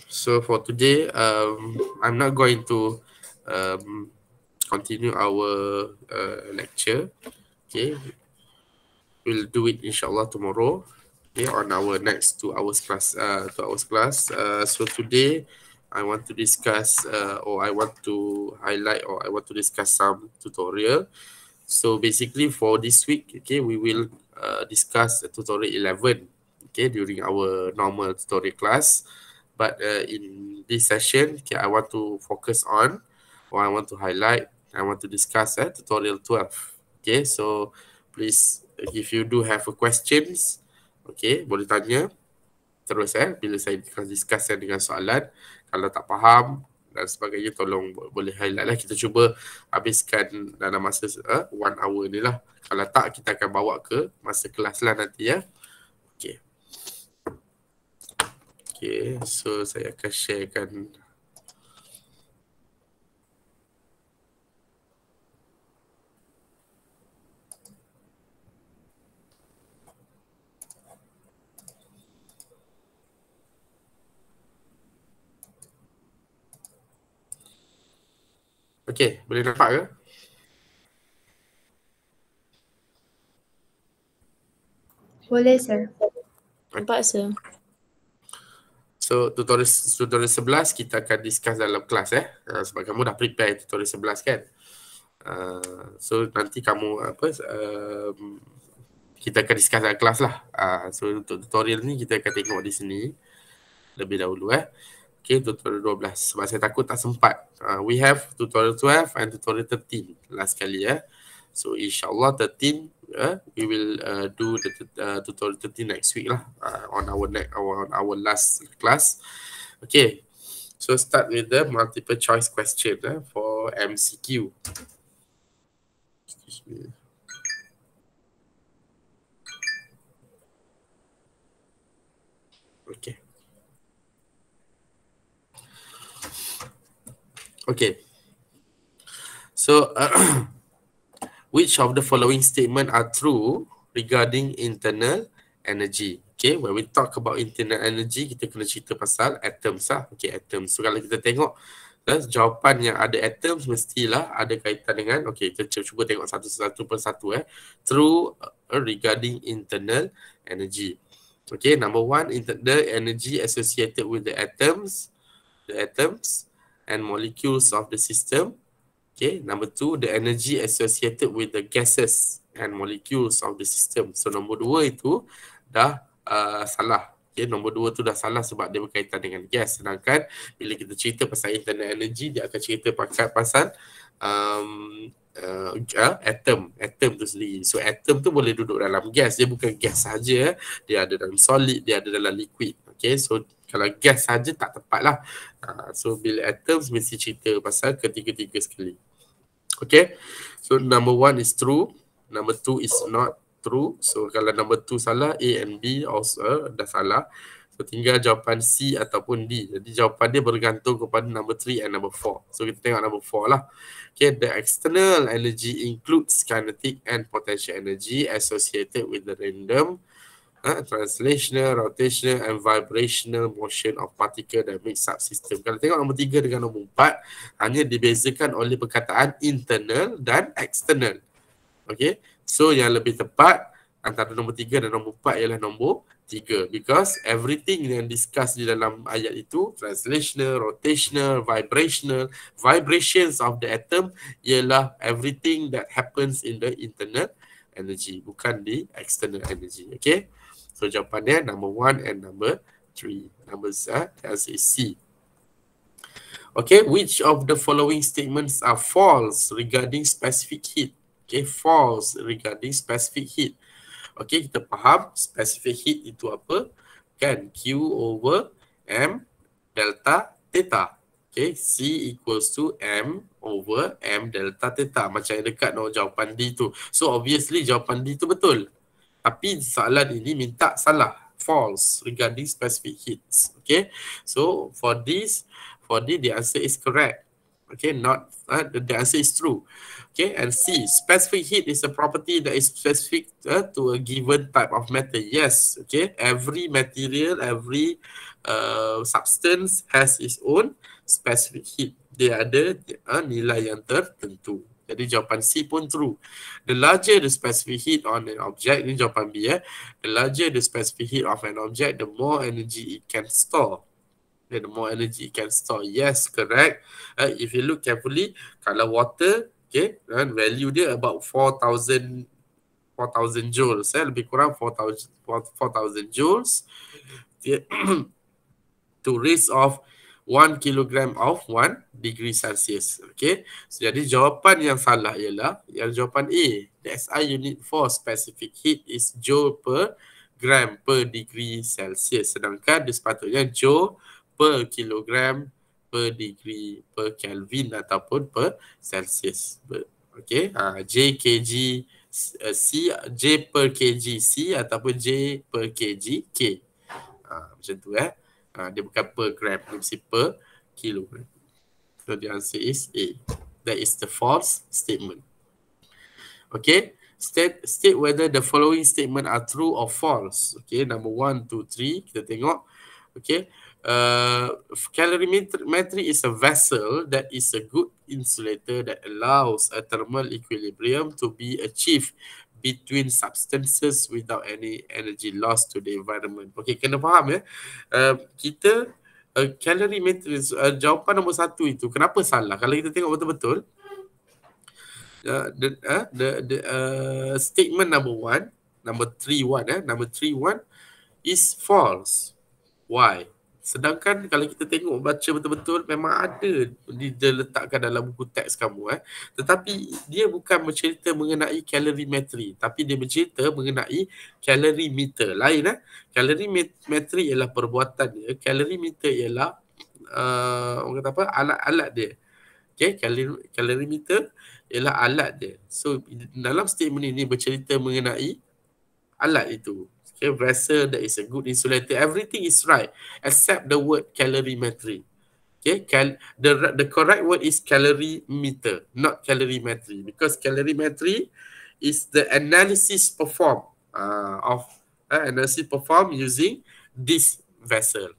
So for today, I'm not going to continue our lecture. Okay, we'll do it inshallah tomorrow. Okay, on our next 2 hours class. So today, I want to discuss, or I want to highlight, or I want to discuss some tutorial. So basically, for this week, okay, we will discuss tutorial 11. Okay, during our normal tutorial class. But in this session, okay, I want to focus on, or I want to highlight, I want to discuss tutorial 12. Okay, so please, if you do have questions, okay, boleh tanya terus bila saya discuss dengan soalan. Kalau tak faham dan sebagainya, tolong boleh highlight lah. Kita cuba habiskan dalam masa 1 hour ni lah. Kalau tak, kita akan bawa ke masa kelas lah nanti ya. Okay. Okay, so saya akan sharekan. Okay, boleh nampak ke? Boleh, sir. Nampak, sir. So tutorial 11 kita akan discuss dalam kelas sebab kamu dah prepare tutorial 11 kan. So nanti kamu kita akan discuss dalam kelas lah. So untuk tutorial ni kita akan tengok di sini lebih dahulu Okay, tutorial 12 sebab saya takut tak sempat. We have tutorial 12 and tutorial 13 last kali So insyaAllah 13 we will do the tutorial 13 next week lah on our last class. Okay, so start with the multiple choice question for MCQ. Excuse me. Okay. Okay. So which of the following statement are true regarding internal energy? Okay, when we talk about internal energy, kita kena cerita pasal atoms lah. Okay, atoms. So kalau kita tengok jawapan yang ada atoms mestilah ada kaitan dengan, okay, kita cuba tengok satu persatu True regarding internal energy. Okay, number 1, the energy associated with the atoms and molecules of the system. Okay, number 2, the energy associated with the gases and molecules of the system. So nombor 2 itu dah salah. Okay, nombor 2 tu dah salah sebab dia berkaitan dengan gas. Sedangkan bila kita cerita pasal internal energy, dia akan cerita pasal atom tu sendiri. So atom tu boleh duduk dalam gas. Dia bukan gas saja. Dia ada dalam solid, dia ada dalam liquid. Okay, so kalau gas saja tak tepat lah. So bila atoms mesti cerita pasal ketiga-tiga sekali. Okay, so number 1 is true, number 2 is not true. So kalau number 2 salah, A and B also dah salah. So tinggal jawapan C ataupun D. Jadi jawapan dia bergantung kepada number 3 and number 4. So kita tengok number 4 lah. Okay, the external energy includes kinetic and potential energy associated with the random translational, rotational and vibrational motion of particle that makes up system. Kalau tengok nombor 3 dengan nombor 4, hanya dibezakan oleh perkataan internal dan external. Okay, so yang lebih tepat antara nombor 3 dan nombor 4 ialah nombor 3, because everything yang discuss di dalam ayat itu, translational, rotational, vibrations of the atom, ialah everything that happens in the internal energy, bukan di external energy. Okay, so jawapannya number 1 and number 3. Numbers answer is C. Okay, which of the following statements are false regarding specific heat? Okay, false regarding specific heat. Okay, kita faham specific heat itu apa? Kan, Q over M delta theta. Okay, C equals to M over M delta theta. Macam yang dekat jawapan D tu. So obviously jawapan D tu betul. Tapi soalan ini minta salah, false regarding specific heats. Okay, so for D the answer is correct. Okay, not the answer is true. Okay, and C, specific heat is a property that is specific to a given type of matter. Yes, okay, every material, every substance has its own specific heat. Dia ada nilai yang tertentu. Jadi jawapan C pun true. The larger the specific heat on an object, ini jawapan B ya. The larger the specific heat of an object, the more energy it can store. The more energy it can store. Yes, correct. If you look carefully, kalau water, okay, value dia about 4,000 joules. Lebih kurang 4,000 joules. Okay. To raise of 1 kilogram of 1 degree Celsius. Okay. So, jadi jawapan yang salah ialah yang jawapan A. The SI unit for specific heat is joule per gram per degree Celsius. Sedangkan dia sepatutnya joule per kilogram per degree per Kelvin ataupun per Celsius. Okay. J kg C, J per kg C ataupun J per kg K. Macam tu dia bukan per gram, dia mesti per kilogram. So the answer is A. That is the false statement. Okay. State whether the following statement are true or false. Okay, number 1, 2, 3. Kita tengok. Okay. Calorimetry is a vessel that is a good insulator that allows a thermal equilibrium to be achieved between substances without any energy loss to the environment. Okay, kena faham ya. Kita calorimetry, jawapan nombor 1 itu kenapa salah? Kalau kita tengok betul-betul, statement number 1, number 3.1 is false. Why? Sedangkan kalau kita tengok baca betul-betul memang ada dia letakkan dalam buku teks kamu tetapi dia bukan bercerita mengenai calorimetry tapi dia bercerita mengenai calorimeter. Lain calorimetry ialah perbuatan dia, calorimeter ialah orang kata apa, alat-alat dia. Okay, calorimeter ialah alat dia. So dalam statement ini bercerita mengenai alat itu. Okay, vessel that is a good insulator. Everything is right except the word calorimetry. Okay, the correct word is calorimeter, not calorimetry, because calorimetry is the analysis performed using this vessel.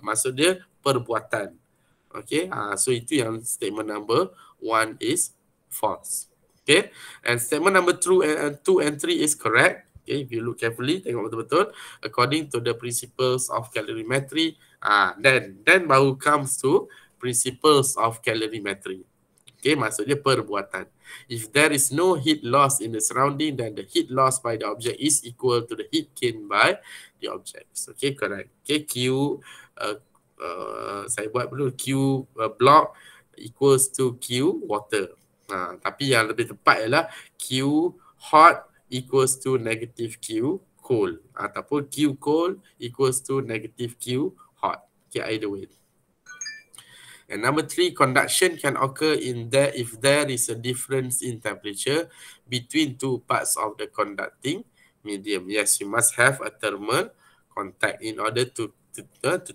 Maksud dia perbuatan. Okay, so itu yang statement number 1 is false. Okay, and statement number 2 and 3 is correct. Okay, if you look carefully, tengok betul-betul, according to the principles of calorimetry, then baru comes to principles of calorimetry. Okay, maksudnya perbuatan. If there is no heat loss in the surrounding, then the heat loss by the object is equal to the heat gained by the objects. Okay, correct. Okay, Q, saya buat dulu, Q block equals to Q water. Tapi yang lebih tepat ialah Q hot equals to negative Q cold ataupun Q cold equals to negative Q hot. Okay, either way. And number 3, conduction can occur if there is a difference in temperature between two parts of the conducting medium. Yes, you must have a thermal contact in order to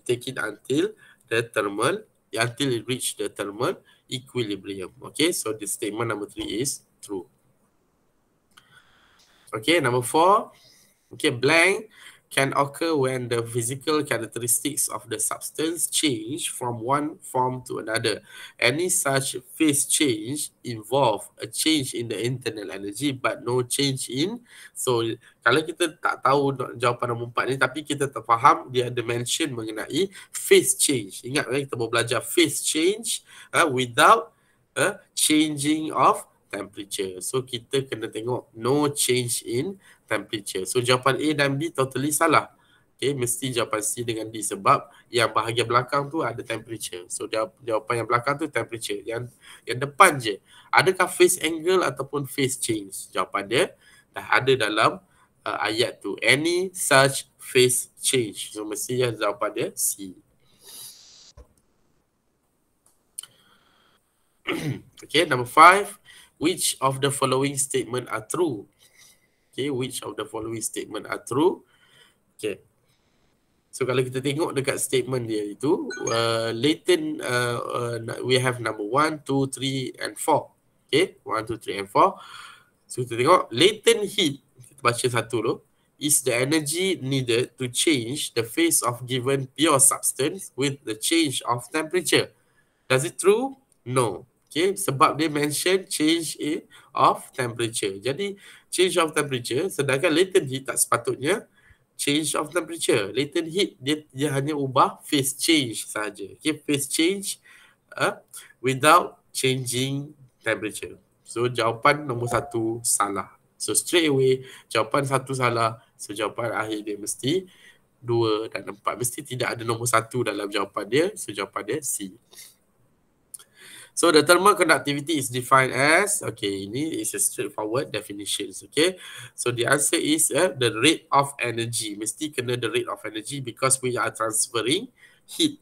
take it until it reach the thermal equilibrium. Okay, so the statement number 3 is true. Okay, number 4. Okay, blank can occur when the physical characteristics of the substance change from one form to another. Any such phase change involve a change in the internal energy but no change in. So, kalau kita tak tahu jawapan nombor 4 ni tapi kita terfaham dia ada mention mengenai phase change. Ingat kita baru belajar phase change without changing of temperature. So kita kena tengok no change in temperature. So jawapan A dan B totally salah. Okay, mesti jawapan C dengan D sebab yang bahagian belakang tu ada temperature. So jawapan yang belakang tu temperature. Yang depan je, adakah phase angle ataupun phase change? Jawapan dia dah ada dalam ayat tu. Any such phase change. So mesti jawapan dia C. Okay, number 5. Which of the following statement are true? Okay, which of the following statement are true? Okay. So kalau kita tengok dekat statement dia itu, latent, we have number 1, 2, 3 and 4. Okay, 1, 2, 3 and 4. So kita tengok latent heat, kita baca satu dulu, is the energy needed to change the phase of given pure substance with the change of temperature. Does it true? No. Okay, sebab dia mention change of temperature. Jadi change of temperature, sedangkan latent heat tak sepatutnya change of temperature. Latent heat dia hanya ubah phase change saja. Okay, phase change without changing temperature. So jawapan nombor 1 salah. So straight away jawapan 1 salah. So jawapan akhir dia mesti 2 dan 4. Mesti tidak ada nombor 1 dalam jawapan dia. So jawapan dia C. So the thermal conductivity is defined as, okay, ini is a straightforward definitions, okay. So the answer is the rate of energy. Mesti kena the rate of energy because we are transferring heat.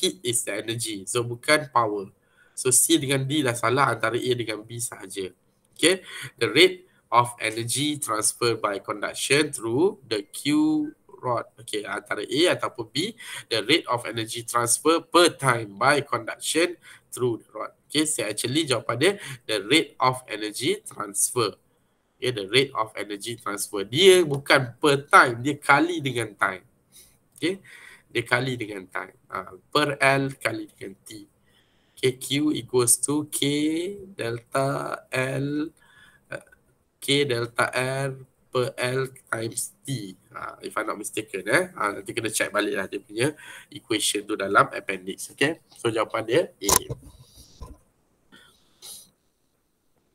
Heat is the energy. So bukan power. So C dengan D dah salah, antara A dengan B sahaja. Okay, the rate of energy transferred by conduction through the Q rod. Okay, antara A ataupun B, the rate of energy transfer per time by conduction through the rod. Okay, so actually jawapan dia the rate of energy transfer. Okay, the rate of energy transfer. Dia bukan per time, dia kali dengan time. Okay, dia kali dengan time. Per L kali dengan T. Okay, Q equals to K delta L, K delta R per L times T. If I'm not mistaken. Nanti kena check balik lah dia punya equation tu dalam appendix. Okay, so jawapan dia A.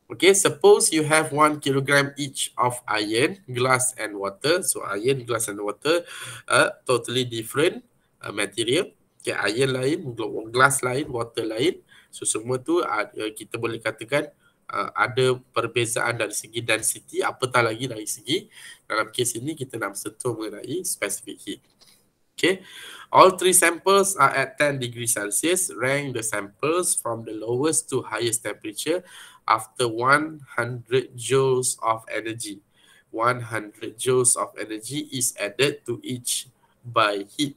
Okay, suppose you have 1 kilogram each of iron, glass and water. So iron, glass and water, totally different material. Okay, iron lain, glass lain, water lain. So semua tu kita boleh katakan ada perbezaan dari segi density, apatah lagi dari segi, dalam kes ini kita nak sentuh mengenai specific heat. Okay, all 3 samples are at 10 degrees Celsius. Rank the samples from the lowest to highest temperature after 100 joules of energy. 100 joules of energy is added to each by heat.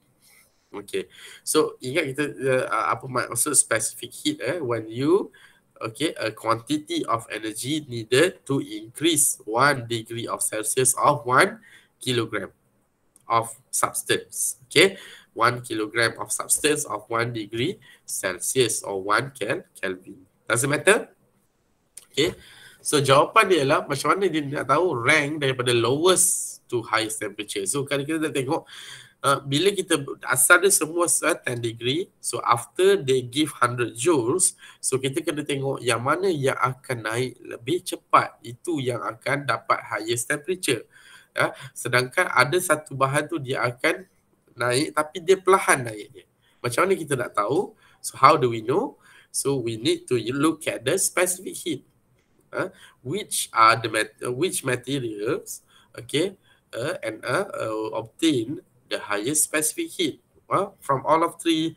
Okay, so ingat kita apa maksud specific heat when you, okay, a quantity of energy needed to increase 1 degree of Celsius of 1 kilogram of substance. Okay, 1 kilogram of substance of 1 degree Celsius or 1 Kelvin. Doesn't matter. Okay, so jawapan dia ialah macam mana dia nak tahu rank daripada lowest to highest temperature. So kalau kita nak tengok bila kita asal dia semua 10 degree, so after they give 100 joules, so kita kena tengok yang mana yang akan naik lebih cepat, itu yang akan dapat highest temperature. Sedangkan ada satu bahan tu dia akan naik tapi dia perlahan naiknya. Macam mana kita nak tahu? So how do we know? So we need to look at the specific heat. Which are the which materials, okay, and obtain the highest specific heat from all of 3.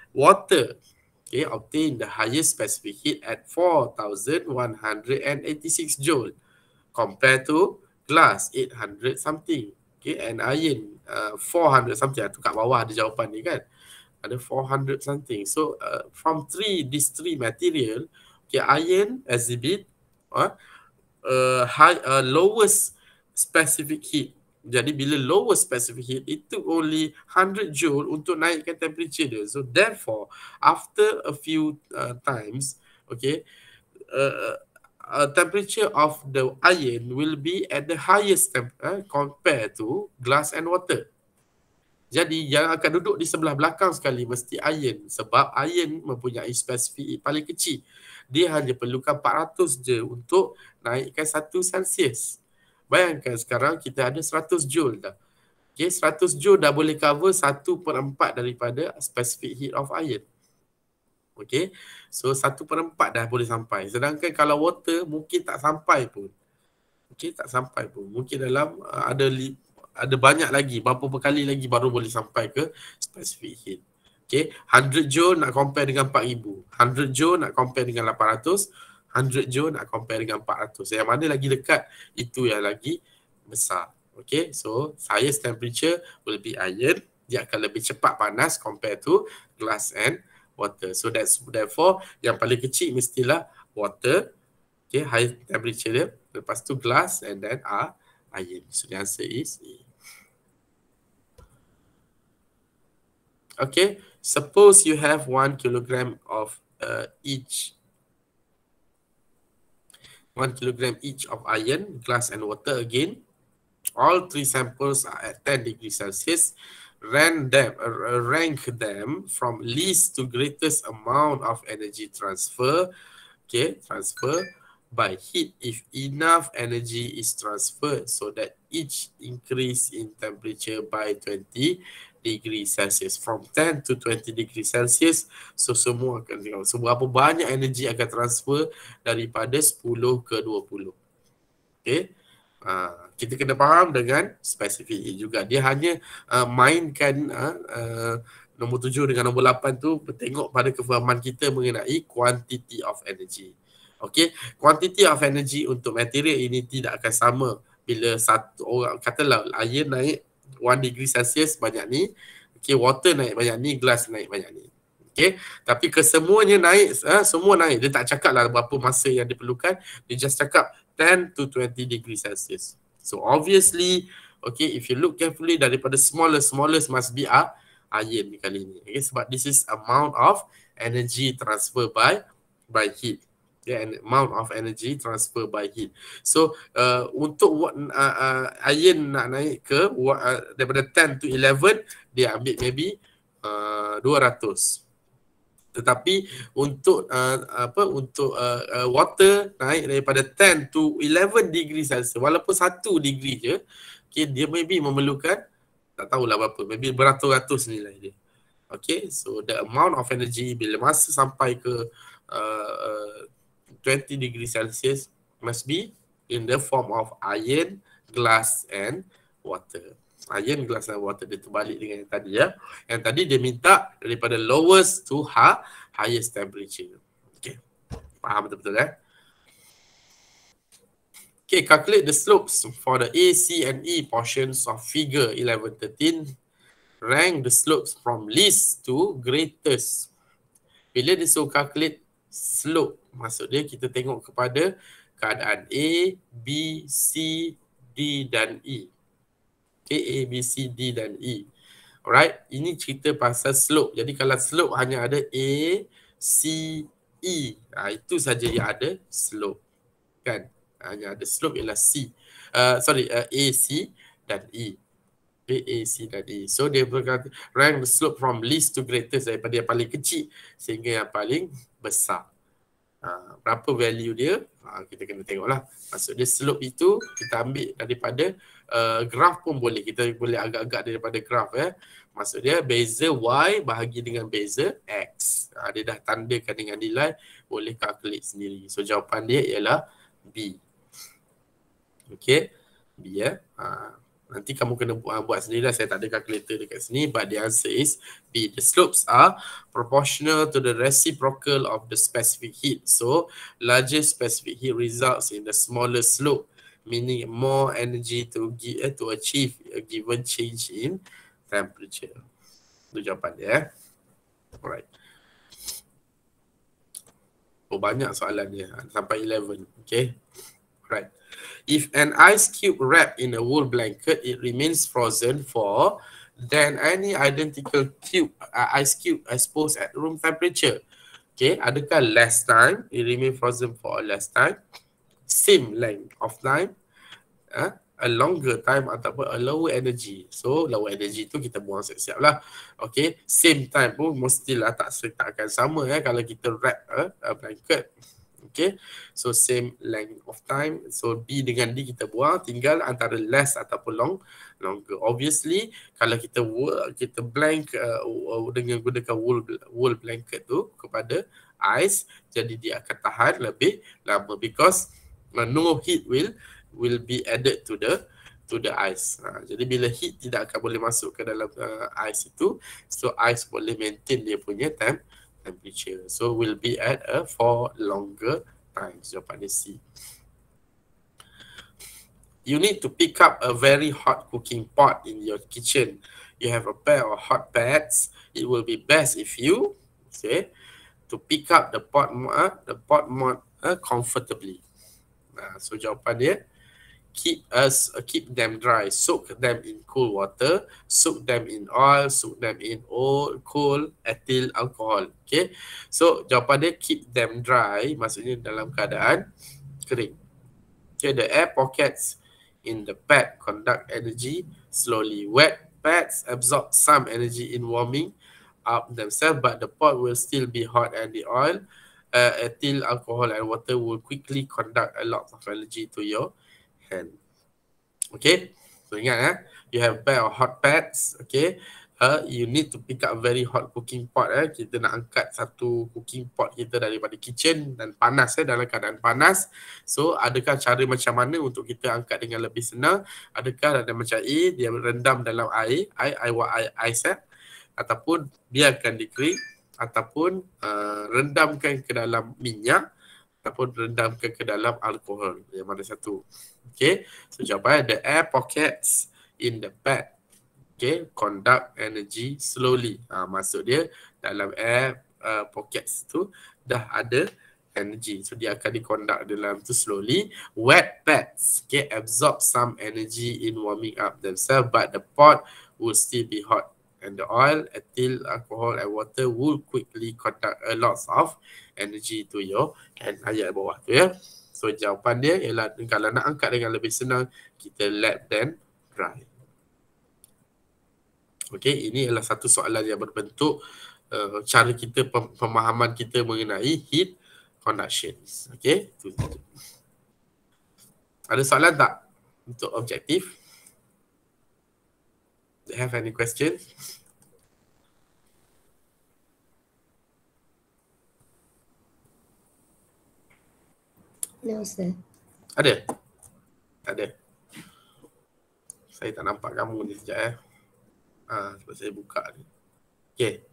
Water, okay, obtain the highest specific heat at 4,186 joule compared to glass 800 something, okay, and iron 400 something. Tu kat bawah ada jawapan ni kan, ada 400 something. So from these three material, okay, iron exhibit lowest specific heat. Jadi bila lowest specific heat, itu only 100 joule untuk naikkan temperature dia. So therefore after a few times, okay, temperature of the iron will be at the highest compared to glass and water. Jadi yang akan duduk di sebelah belakang sekali mesti iron, sebab iron mempunyai specific heat paling kecil. Dia hanya perlukan 400 je untuk naikkan 1 Celsius. Bayangkan sekarang kita ada 100 joule dah. Okay, 100 joule dah boleh cover 1/4 daripada specific heat of iron. Okay, so 1/4 dah boleh sampai. Sedangkan kalau water mungkin tak sampai pun. Okay, tak sampai pun. Mungkin dalam ada banyak lagi, berapa kali lagi baru boleh sampai ke specific heat. Okay, 100 joule nak compare dengan 4000. 100 joule nak compare dengan 800. 100 joule nak compare dengan 400. Yang mana lagi dekat, itu yang lagi besar. Okay, so highest temperature will be iron. dia akan lebih cepat panas compared to glass and water. So therefore yang paling kecil mestilah water, okay, high temperature dia, lepas tu glass and then iron. So the answer is A. Okay, suppose you have 1 kilogram of each 1 kilogram each of iron, glass and water again. All three samples are at 10 degrees Celsius. Rank them from least to greatest amount of energy transfer. Okay, transfer by heat if enough energy is transferred so that each increase in temperature by 20 degrees Celsius. From 10 to 20 degrees Celsius, so semua akan tengok seberapa banyak energi akan transfer daripada 10 ke 20. Okay. Kita kena faham dengan spesifik juga. Dia hanya mainkan nombor 7 dengan nombor 8 tu bertengok pada kefahaman kita mengenai quantity of energy. Okay, quantity of energy untuk material ini tidak akan sama bila satu orang, katalah air naik 1 degree Celsius banyak ni, okay, water naik banyak ni, glass naik banyak ni. Okay, tapi kesemuanya naik, semua naik. Dia tak cakap lah berapa masa yang diperlukan, dia just cakap 10 to 20 degrees Celsius. So obviously, okay, if you look carefully, daripada smallest must be iron kali ni. Okay, sebab this is amount of energy transfer by heat. Yeah, and amount of energy transfer by heat. So untuk iron nak naik ke daripada 10 to 11, dia ambil maybe 200. Tetapi untuk water naik daripada 10 to 11 degree Celsius, walaupun 1 degree je, okay, dia maybe memerlukan, tak tahulah berapa, maybe beratus-ratus nilai dia. Okay, so the amount of energy bila masa sampai ke 20 degree Celsius must be in the form of iron, glass and water. Iron, glass and water, dia terbalik dengan yang tadi ya. Yang tadi dia minta daripada lowest to highest temperature. Okay, faham betul-betul Okay, calculate the slopes for the A, C and E portions of figure 11-13. Rank the slopes from least to greatest. Bila dia suruh calculate slope, maksud dia kita tengok kepada keadaan A, B, C, D dan E. Okay, A, B, C, D dan E. Alright, ini cerita pasal slope. Jadi kalau slope hanya ada A, C, E, itu saja yang ada slope. Kan? Hanya ada slope ialah C. A, C dan E. A, C dan E. So dia berkata rank the slope from least to greatest, daripada yang paling kecil sehingga yang paling besar. Berapa value dia? Kita kena tengoklah. Maksud dia slope itu kita ambil daripada graf pun boleh. Kita boleh agak-agak daripada graf Maksud dia beza Y bahagi dengan beza X. Dia dah tandakan dengan nilai, boleh calculate sendiri. So jawapan dia ialah B. Okay, B nanti kamu kena buat sendirilah, saya tak ada calculator dekat sini, but the answer is B. The slopes are proportional to the reciprocal of the specific heat. So larger specific heat results in the smaller slope, meaning more energy to achieve a given change in temperature. Itu jawapan dia. Alright. Banyak soalan dia sampai 11. Okay. Right. If an ice cube wrapped in a wool blanket, it remains frozen for then any identical ice cube exposed at room temperature. Okay, adakah less time, it remain frozen for a less time, same length of time, a longer time ataupun a lower energy. So lower energy tu kita buang siap-siap lah. Okay, same time pun mestilah tak akan sama kalau kita wrap a blanket. Okay, so same length of time. So B dengan D kita buang, tinggal antara less ataupun longer. Obviously kalau kita blank dengan gunakan wool blanket tu kepada ice, jadi dia akan tahan lebih lama because no heat will be added to the ice. Jadi bila heat tidak akan boleh masuk ke dalam ice itu, so ice boleh maintain dia punya temperature. So will be at for longer time. Jawapan dia C. You need to pick up a very hot cooking pot in your kitchen. you have a pair of hot pads, it will be best if you to pick up the pot mod comfortably. So jawapan dia, keep them dry, soak them in cool water, soak them in oil, soak them in cool ethyl alcohol. Okay, so jawapan dia keep them dry, maksudnya dalam keadaan kering. Okay, the air pockets in the pad conduct energy slowly. Wet pads absorb some energy in warming up themselves, but the pot will still be hot, and the oil, ethyl alcohol and water will quickly conduct a lot of energy to your hand. Okay, so ingat you have a pair of hot pads. Okay, you need to pick up a very hot cooking pot. Kita nak angkat satu cooking pot kita daripada kitchen dan panas dalam keadaan panas. So adakah cara macam mana untuk kita angkat dengan lebih senang? Adakah ada macam dia rendam dalam air ais, ataupun biarkan dikering, ataupun rendamkan ke dalam minyak, ataupun rendamkan ke dalam alkohol. Yang mana satu? Okay, so jawapan the air pockets in the pad, okay, conduct energy slowly. Maksud dia dalam air pockets tu dah ada energy, so dia akan diconduct dalam tu slowly. Wet pads, okay, absorb some energy in warming up themselves, but the pot will still be hot, and the oil, ethyl alcohol and water will quickly conduct a lot of energy to your hand. Ayat bawah tu So jawapan dia ialah kalau nak angkat dengan lebih senang, kita let them dry. Okay, ini adalah satu soalan yang berbentuk cara kita, pemahaman kita mengenai heat conduction. Okay, itu. Ada soalan tak untuk objektif? Do you have any questions? No, sir. Ada? Ada. Saya tak nampak kamu ni sekejap sebab saya buka ni. Okay.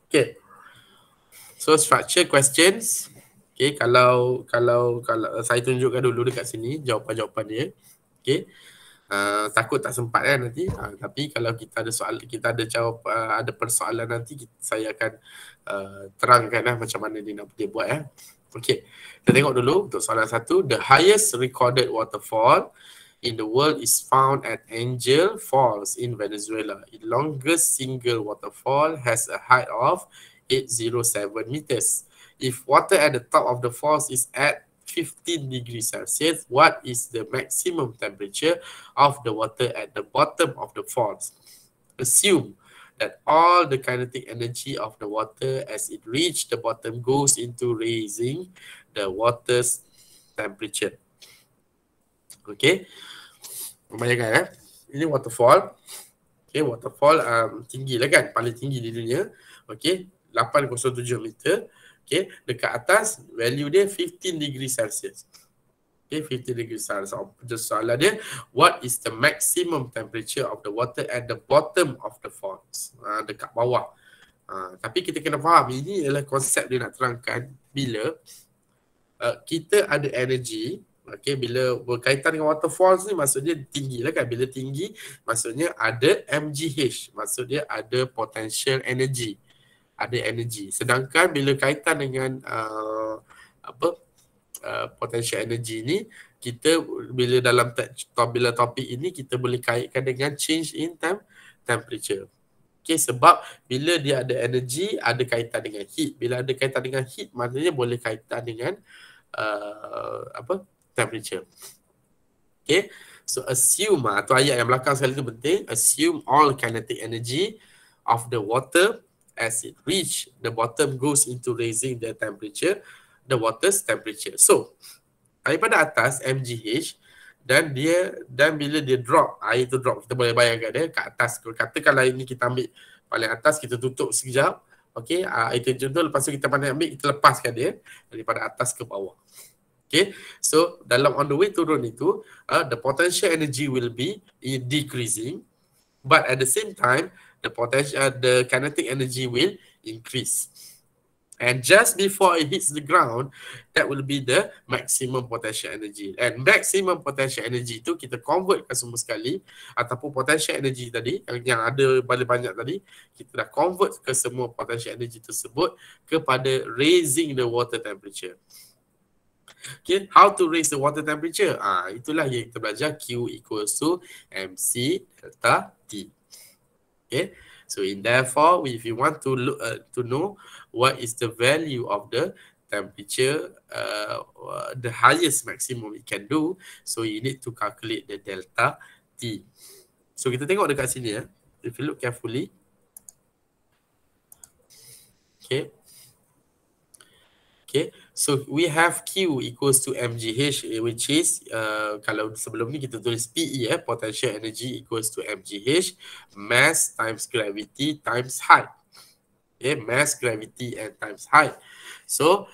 Okay. So structure questions. Okay, kalau saya tunjukkan dulu dekat sini jawapan-jawapan dia. Okay. Takut tak sempat nanti, tapi kalau kita ada soalan, kita ada jawab, ada persoalan nanti, saya akan terangkan macam mana dia buat. Okay, kita tengok dulu untuk soalan satu. The highest recorded waterfall in the world is found at Angel Falls in Venezuela. The longest single waterfall has a height of 807 meters. If water at the top of the falls is at 15 degrees Celsius, what is the maximum temperature of the water at the bottom of the falls? Assume that all the kinetic energy of the water as it reaches the bottom goes into raising the water's temperature. Okay, bayangkan ini waterfall. Okay, waterfall tinggi lah kan, paling tinggi di dunia. Okay, 807 meter. Okay, dekat atas value dia 15 degrees Celsius. Okay, 15 degrees Celsius. Soalan dia, what is the maximum temperature of the water at the bottom of the falls? Dekat bawah. Tapi kita kena faham, ini adalah konsep dia nak terangkan bila kita ada energy. Okay, bila berkaitan dengan waterfalls ni, maksudnya tinggi lah kan. Bila tinggi, maksudnya ada MGH. Maksudnya ada potential energy. Ada energy. Sedangkan bila kaitan dengan potential energy ni, kita bila dalam topik ini kita boleh kaitkan dengan change in temperature. Okay, sebab bila dia ada energy, ada kaitan dengan heat. Bila ada kaitan dengan heat, maknanya boleh kaitan dengan temperature. Okay, so assume, tu ayat yang belakang sekali tu penting. Assume all kinetic energy of the water as it reach the bottom goes into raising the temperature, the water's temperature. So daripada atas MGH, dan bila dia drop, air tu drop, kita boleh bayangkan dia kat atas. Katakanlah ini kita ambil paling atas, kita tutup sekejap. Okay, air terjun tu, lepas tu kita pandai ambil, kita lepaskan dia daripada atas ke bawah. Okay, so dalam on the way turun itu, the potential energy will be decreasing, but at the same time the kinetic energy will increase. And just before it hits the ground, that will be the maximum potential energy. And maximum potential energy tu kita convertkan semua sekali, ataupun potential energy tadi yang ada paling banyak tadi, kita dah convert ke semua potential energy tersebut kepada raising the water temperature. Okay, how to raise the water temperature? Itulah yang kita belajar, Q equals to MC delta T. Okay, so therefore, if you want to look to know what is the value of the temperature, the highest maximum it can do, so you need to calculate the delta T. So kita tengok dekat sini ya. If you look carefully, okay. Okay, so we have Q equals to mgh, which is kalau sebelum ni kita tulis PE, potential energy equals to mgh, mass times gravity times height. Okay, mass, gravity and times height. So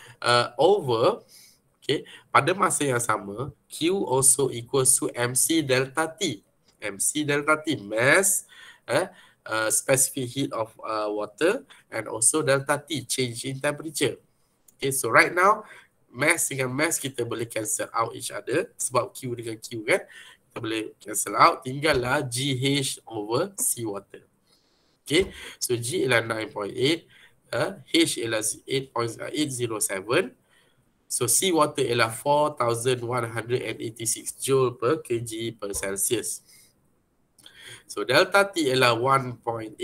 over, okay, pada masa yang sama, Q also equals to mc delta T. Mc delta T, mass, specific heat of water, and also delta T, change in temperature. Okay, so right now, mass dengan mass kita boleh cancel out each other sebab Q dengan Q kan. Kita boleh cancel out, tinggallah GH over seawater. Okay, so G ialah 9.8, H ialah 8.807, so seawater ialah 4,186 joule per kg per Celsius. So delta T ialah 1.89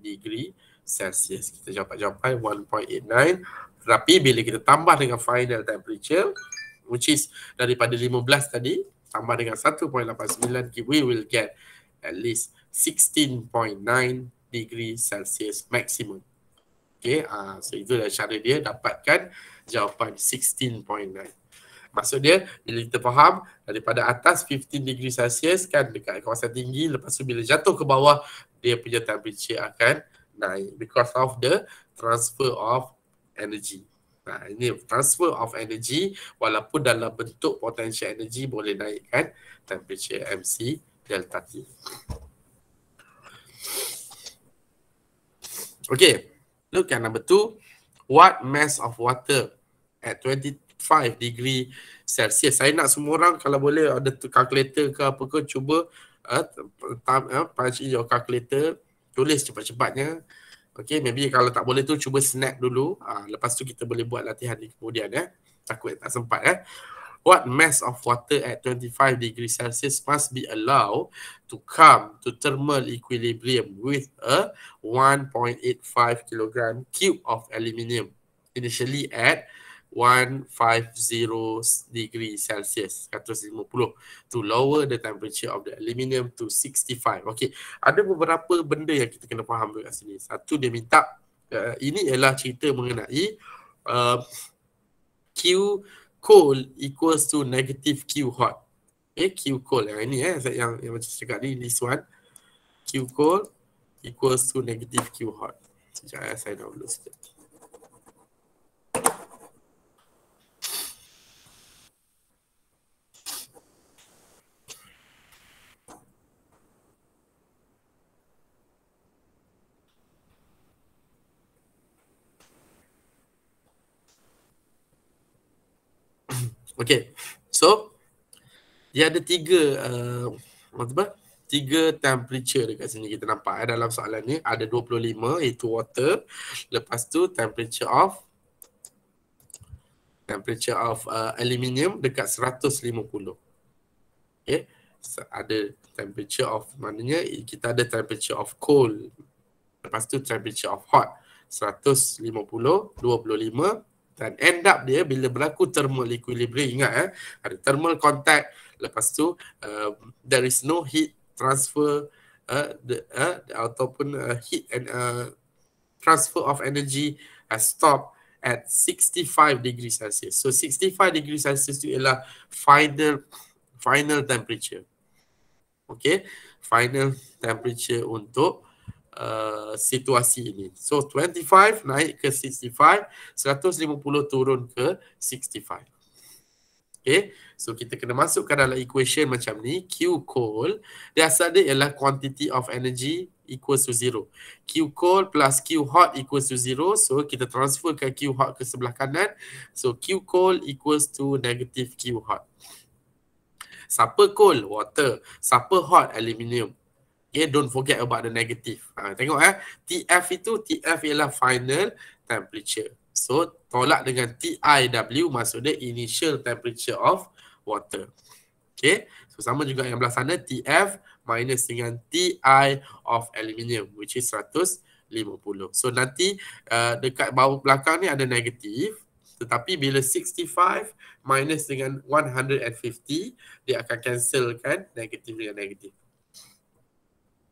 degree Celsius. Kita jawapan 1.89. Tapi bila kita tambah dengan final temperature, which is daripada 15 tadi, tambah dengan 1.89, we will get at least 16.9 degree Celsius maximum. Okay, so itulah cara dia dapatkan jawapan 16.9. Maksud dia, bila kita faham daripada atas 15 degree Celsius kan dekat kawasan tinggi, lepas tu bila jatuh ke bawah, dia punya temperature akan naik because of the transfer of energy. Ini transfer of energy, walaupun dalam bentuk potential energy boleh naikkan temperature MC delta T. Okay, look at number 2. What mass of water at 25 degree Celsius? Saya nak semua orang kalau boleh ada calculator ke apa ke, cuba punch in your calculator, tulis cepat-cepatnya. Okay, maybe kalau tak boleh tu cuba snap dulu. Lepas tu kita boleh buat latihan ni kemudian ya. Takut tak sempat What mass of water at 25 degrees Celsius must be allowed to come to thermal equilibrium with a 1.85 kilogram cube of aluminium initially at 150 degrees Celsius, 150, to lower the temperature of the aluminium to 65. Okay, ada beberapa benda yang kita kena faham dekat sini. Satu, dia minta, ini ialah cerita mengenai Q cold equals to negative Q hot. Okay, Q cold yang ini yang macam cakap ni, this one. Q cold equals to negative Q hot. Sekejap saya dah dulu sekejap. Okay, so dia ada tiga temperature dekat sini kita nampak dalam soalan ni. Ada 25 iaitu water, lepas tu temperature of aluminium dekat 150. Okay, so, ada temperature of, maknanya kita ada temperature of cold, lepas tu temperature of hot 150, 25, dan end up dia bila berlaku thermal equilibrium, ingat ada thermal contact, lepas tu there is no heat transfer ataupun heat and transfer of energy has stopped at 65 degrees Celsius. So 65 degrees Celsius itu ialah final temperature. Okay, final temperature untuk situasi ini. So 25 naik ke 65, 150 turun ke 65. Okay, so kita kena masukkan dalam equation macam ni. Q cold, dia asal dia ialah quantity of energy equals to 0. Q cold plus Q hot equals to 0. So kita transferkan Q hot ke sebelah kanan. So Q cold equals to negative Q hot. Siapa cold? Water. Siapa hot? Aluminium. Okay, don't forget about the negative. Tengok TF itu, TF ialah final temperature. So, tolak dengan TIW, maksud dia initial temperature of water. Okay, so sama juga yang belah sana, TF minus dengan TI of aluminium, which is 150. So, nanti dekat bawah belakang ni ada negatif. Tetapi bila 65 minus dengan 150, dia akan cancelkan negatif dengan negatif.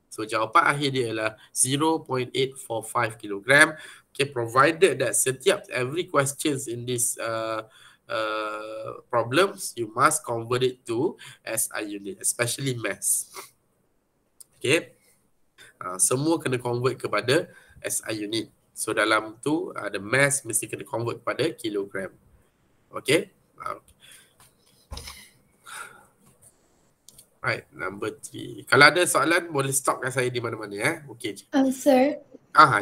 So jawapan akhir dia ialah 0.845 kg. Okay, provided that every questions in this problems, you must convert it to SI unit, especially mass. Okay, semua kena convert kepada SI unit. So dalam tu ada mass mesti kena convert kepada kilogram. Okay. Right, number 3. Kalau ada soalan boleh stopkan saya di mana-mana Okay. Sir.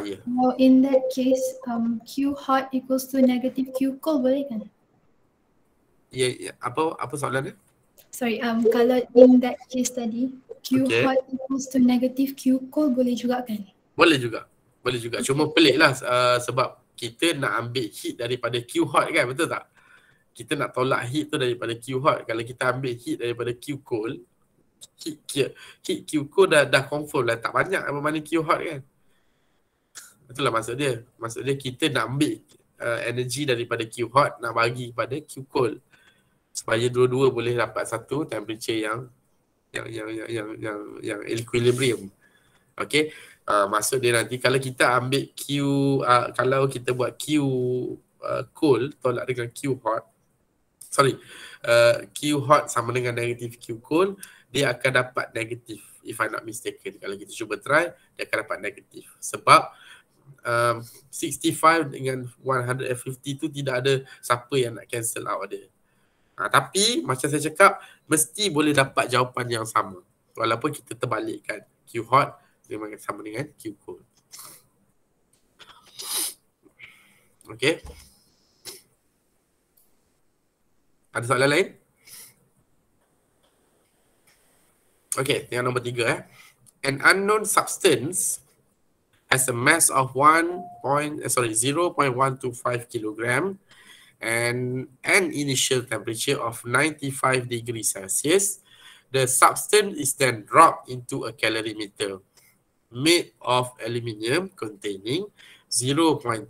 Yeah. Well, in that case, Q hot equals to negative Q cold, boleh kan? Yeah. Apa soalan dia? Sorry, kalau in that case tadi, Q Okay. hot equals to negative Q cold, boleh juga kan? Boleh juga. Cuma pelik lah sebab kita nak ambil heat daripada Q hot kan, betul tak? Kita nak tolak heat tu daripada Q hot. Kalau kita ambil heat daripada Q cold, heat Q cold dah confirm lah tak banyak berbanding Q hot kan. Itulah maksud dia. Maksud dia kita nak ambil energi daripada Q hot nak bagi kepada Q cold supaya dua-dua boleh dapat satu temperature yang equilibrium. Okay. Maksud dia nanti kalau kita ambil kalau kita buat Q cold tolak dengan Q hot, Q hot sama dengan negatif Q cold, dia akan dapat negatif, if I'm not mistaken. Kalau kita cuba try, dia akan dapat negatif. Sebab 65 dengan 150 tu tidak ada siapa yang nak cancel out dia. Tapi macam saya cakap, mesti boleh dapat jawapan yang sama. Walaupun kita terbalikkan. Q hot sama dengan Q cold. Okay. Ada soalan lain? Okay, yang nombor 3 An unknown substance has a mass of 0.125 kg and an initial temperature of 95 degrees Celsius. The substance is then dropped into a calorimeter made of aluminium containing 0.285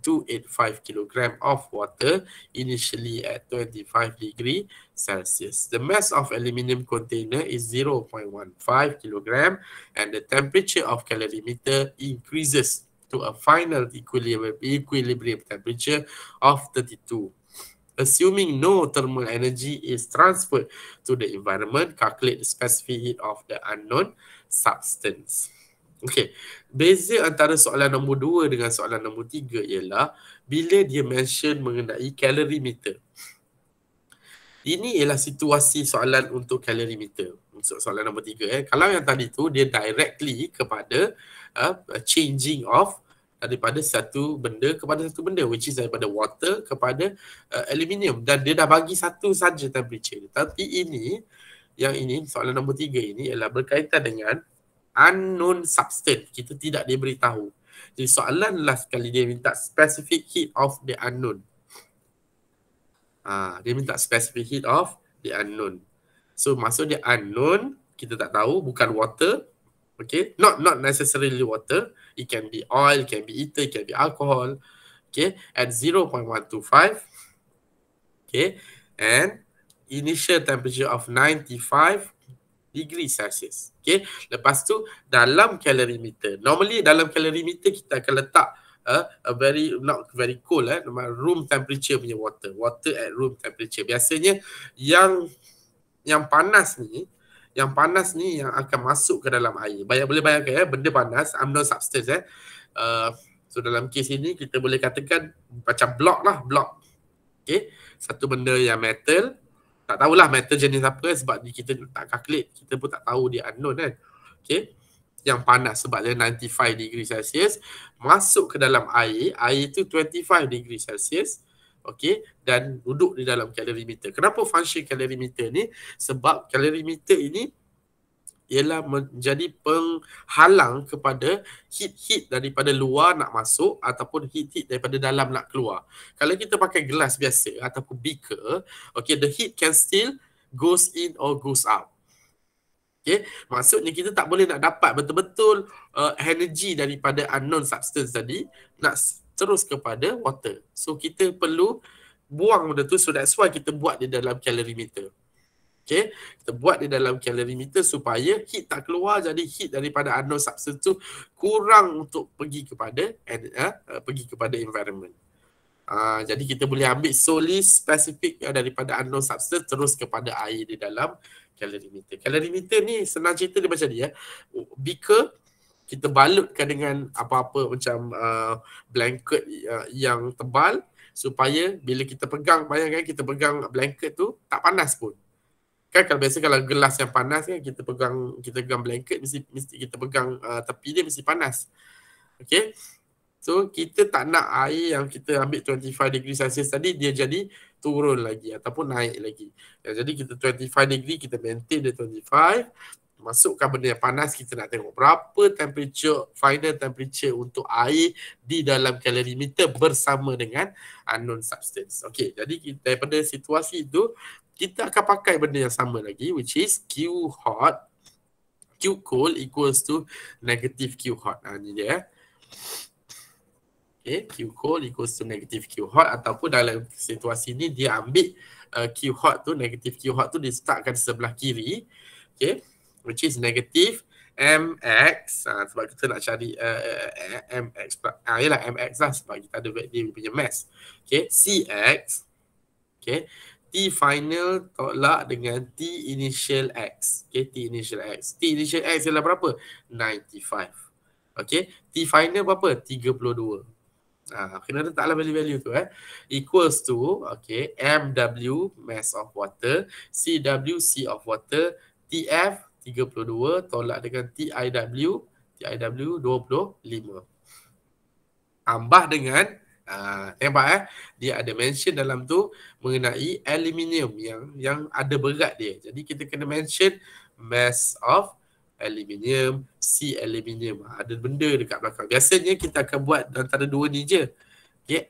kg of water initially at 25 degrees Celsius. The mass of aluminium container is 0.15 kg and the temperature of calorimeter increases to a final equilibrium temperature of 32. Assuming no thermal energy is transferred to the environment, calculate the specific heat of the unknown substance. Okay, beza antara soalan nombor 2 dengan soalan nombor 3 ialah bila dia mention mengenai calorimeter. Ini ialah situasi soalan untuk calorimeter. Untuk soalan nombor 3 Kalau yang tadi tu dia directly kepada changing of daripada satu benda kepada satu benda, which is daripada water kepada aluminium, dan dia dah bagi satu saja temperature. Tapi yang ini soalan nombor 3 ini ialah berkaitan dengan unknown substance. Kita tidak diberitahu. Jadi soalan last kali dia minta specific heat of the unknown. Dia minta specific heat of the unknown. So maksud dia unknown, kita tak tahu, bukan water. Okay, not necessarily water. It can be oil, it can be ether, it can be alcohol. Okay, at 0.125. Okay, and initial temperature of 95 degrees Celsius. Okay, lepas tu dalam calorimeter, normally dalam calorimeter kita akan letak a very, not very cold room temperature punya water at room temperature. Biasanya yang panas ni yang akan masuk ke dalam air. Boleh bayangkan benda panas, unknown substance so dalam kes ini kita boleh katakan macam blok. Okay, satu benda yang metal Tak tahulah metal jenis apa sebab kita tak calculate. Kita pun tak tahu dia unknown kan. Okay. Yang panas sebab dia 95 degree Celsius. Masuk ke dalam air. Air tu 25 degree Celsius. Okay. Dan duduk di dalam calorimeter. Kenapa function calorimeter ni? Sebab calorimeter ini ialah menjadi penghalang kepada heat daripada luar nak masuk ataupun heat daripada dalam nak keluar. Kalau kita pakai gelas biasa ataupun beaker, okay, the heat can still goes in or goes out. Okay, maksudnya kita tak boleh nak dapat betul-betul energy daripada unknown substance tadi nak terus kepada water. So kita perlu buang benda tu, so that's why kita buat di dalam calorimeter. Okay, kita buat di dalam calorimeter supaya heat tak keluar, jadi heat daripada unknown substance tu kurang untuk pergi kepada environment. Jadi kita boleh ambil solely spesifik daripada unknown substance terus kepada air di dalam calorimeter. Calorimeter ni senang cerita dia macam ni ya. Beaker kita balutkan dengan apa-apa macam blanket yang tebal supaya bila kita pegang, bayangkan kita pegang blanket tu tak panas pun. Kan kalau biasa kalau gelas yang panas kan kita pegang blanket mesti kita pegang tepi dia mesti panas. Okay. So kita tak nak air yang kita ambil 25 degree Celsius tadi dia jadi turun lagi ataupun naik lagi. Jadi kita 25 degree kita maintain dia 25. Masukkan benda yang panas, kita nak tengok berapa temperature, final temperature untuk air di dalam calorimeter bersama dengan unknown substance. Okay, jadi daripada situasi itu kita akan pakai benda yang sama lagi, which is Q hot, Q cold equals to negative Q hot. Ini dia. Okay, Q cold equals to negative Q hot, ataupun dalam situasi ni dia ambil Q hot tu, negative Q hot tu diletakkan di sebelah kiri. Okay, which is negative MX. Sebab kita nak cari MX. Yalah MX lah sebab kita ada dia punya mass. Okay, CX. Okay. T final tolak dengan T initial X. Okay, T initial X. T initial X ialah berapa? 95. Okay, T final berapa? 32. Kena letaklah value-value tu equals to, okay, MW mass of water, CW C of water, TF 32 tolak dengan TIW 25. Tambah dengan tembak dia ada mention dalam tu mengenai aluminium yang ada berat dia. Jadi kita kena mention mass of aluminium, C aluminium. Ada benda dekat belakang. Biasanya kita akan buat antara dua ni je. Okay,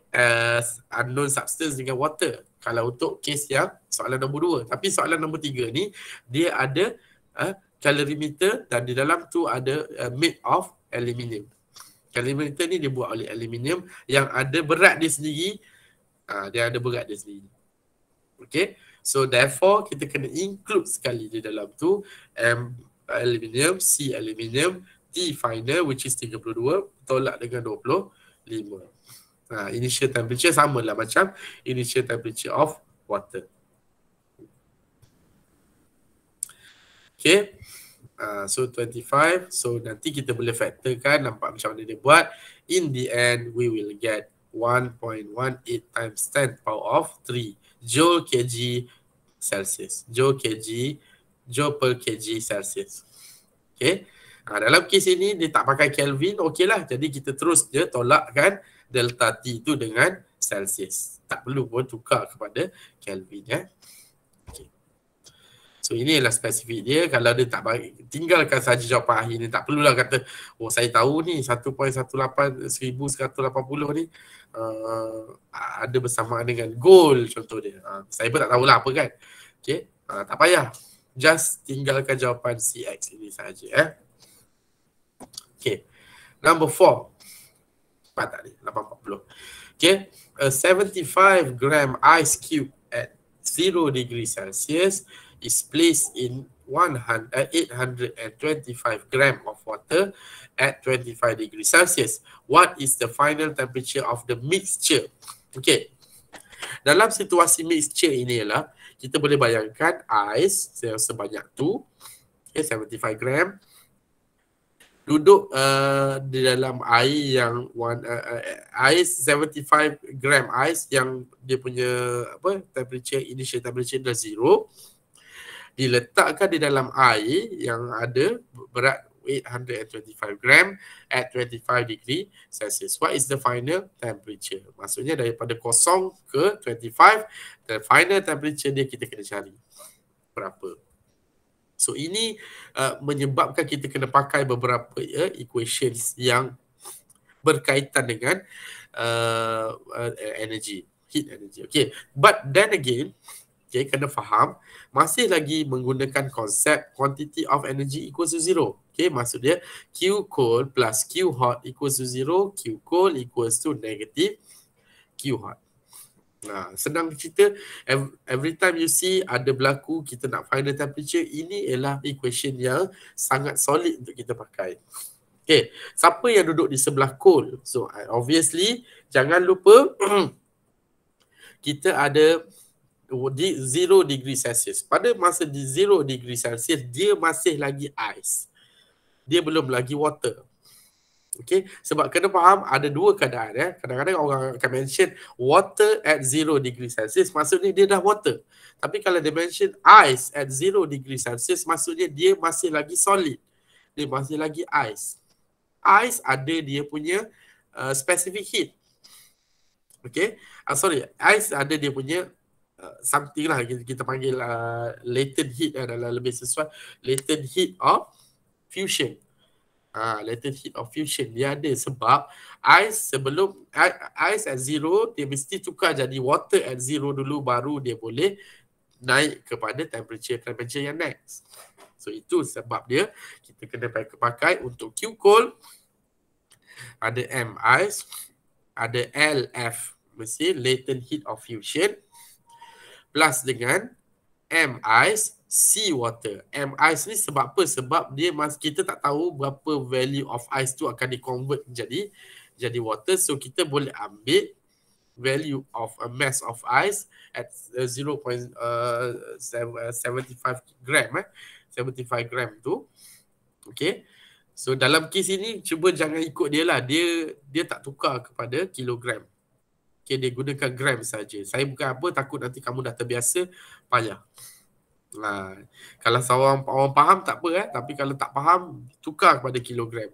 unknown substance dengan water. Kalau untuk case yang soalan nombor 2. Tapi soalan nombor 3 ni dia ada calorimeter dan di dalam tu ada made of aluminium. Calorimeter ni dia buat oleh aluminium yang ada berat dia sendiri. Dia ada berat dia sendiri. Okay. So therefore kita kena include sekali di dalam tu M aluminium, C aluminium, T final which is 32 tolak dengan 25. Initial temperature sama lah macam initial temperature of water. Okay. So 25, so nanti kita boleh factorkan, nampak macam mana dia buat. In the end, we will get 1.18 times 10 power of 3 Joule kg Celsius. Joule per kg Celsius. Okay. Dalam kes ini, dia tak pakai Kelvin, okey lah. Jadi kita terus je tolakkan delta T tu dengan Celsius. Tak perlu pun tukar kepada Kelvin Okay. So inilah spesifik dia. Kalau dia tak bagi, tinggalkan saja jawapan akhir ni. Tak perlulah kata, oh saya tahu ni 1.18 1180 ni ada bersamaan dengan gold contoh dia. Saya pun tak tahulah apa kan. Okay. Tak payah. Just tinggalkan jawapan CX ini saja. Okay. Number 4. Cepat tak ni? 840. Okay. A 75 gram ice cube at 0 degree Celsius is placed in 825 gram of water at 25 degrees Celsius. What is the final temperature of the mixture? Okay. Dalam situasi mixture ini ialah kita boleh bayangkan ais sebanyak tu, okay, 75 gram. duduk di dalam air yang air 75 gram ais yang dia punya temperature, initial temperature dah 0, diletakkan di dalam air yang ada berat 825 gram at 25 degree Celsius. What is the final temperature? Maksudnya daripada 0 ke 25, the final temperature dia kita kena cari berapa. So ini menyebabkan kita kena pakai beberapa equations yang berkaitan dengan energy, heat energy. Okay, but then again, okay, kena faham, masih lagi menggunakan konsep quantity of energy equals to 0. Okay, maksud dia Q cold plus Q hot equals to 0, Q cold equals to negative Q hot. Nah, senang cerita, every time you see ada berlaku kita nak final temperature, ini ialah equation yang sangat solid untuk kita pakai. Okay, siapa yang duduk di sebelah cold? So obviously jangan lupa kita ada di 0 degree Celsius. Pada masa di 0 degree Celsius, dia masih lagi ice. Dia belum lagi water. Okay, sebab kena faham ada dua keadaan. Kadang-kadang orang akan mention water at 0 degree Celsius, maksudnya dia dah water. Tapi kalau dia mention ice at 0 degree Celsius, maksudnya dia masih lagi solid. Dia masih lagi ice. Ice ada dia punya specific heat. Okay, ice ada dia punya something lah, kita panggil latent heat adalah lebih sesuai. Latent heat of fusion. Latent heat of fusion dia ada sebab ice sebelum ice at 0 dia mesti tukar jadi water at 0 dulu, baru dia boleh naik kepada temperature yang next. So itu sebab dia kita kena pakai untuk Q cold ada M ice, ada LF mesti latent heat of fusion, plus dengan M ice sea water. M ice ni sebab apa? Sebab dia kita tak tahu berapa value of ice tu akan di-convert jadi water. So kita boleh ambil value of a mass of ice at 0.75 gram 75 gram tu. Okay, so dalam kes ini cuba jangan ikut dia lah. Dia tak tukar kepada kilogram. Okay, dia gunakan gram saja. Saya bukan apa, takut nanti kamu dah terbiasa payah. Kalau orang faham tak apa, tapi kalau tak faham tukar kepada kilogram.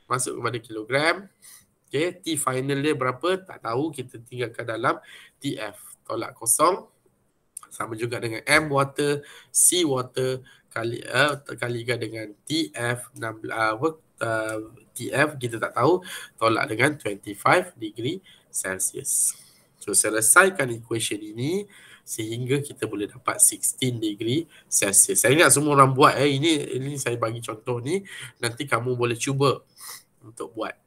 Masuk kepada kilogram. Okay, T final dia berapa tak tahu, kita tinggalkan dalam TF. Tolak kosong. Sama juga dengan M water, C water kalikan dengan TF TF kita tak tahu, tolak dengan 25 degree Celsius. So selesaikan equation ini sehingga kita boleh dapat 16 degree Celsius. Saya ingat semua orang buat ini saya bagi contoh ni, nanti kamu boleh cuba untuk buat.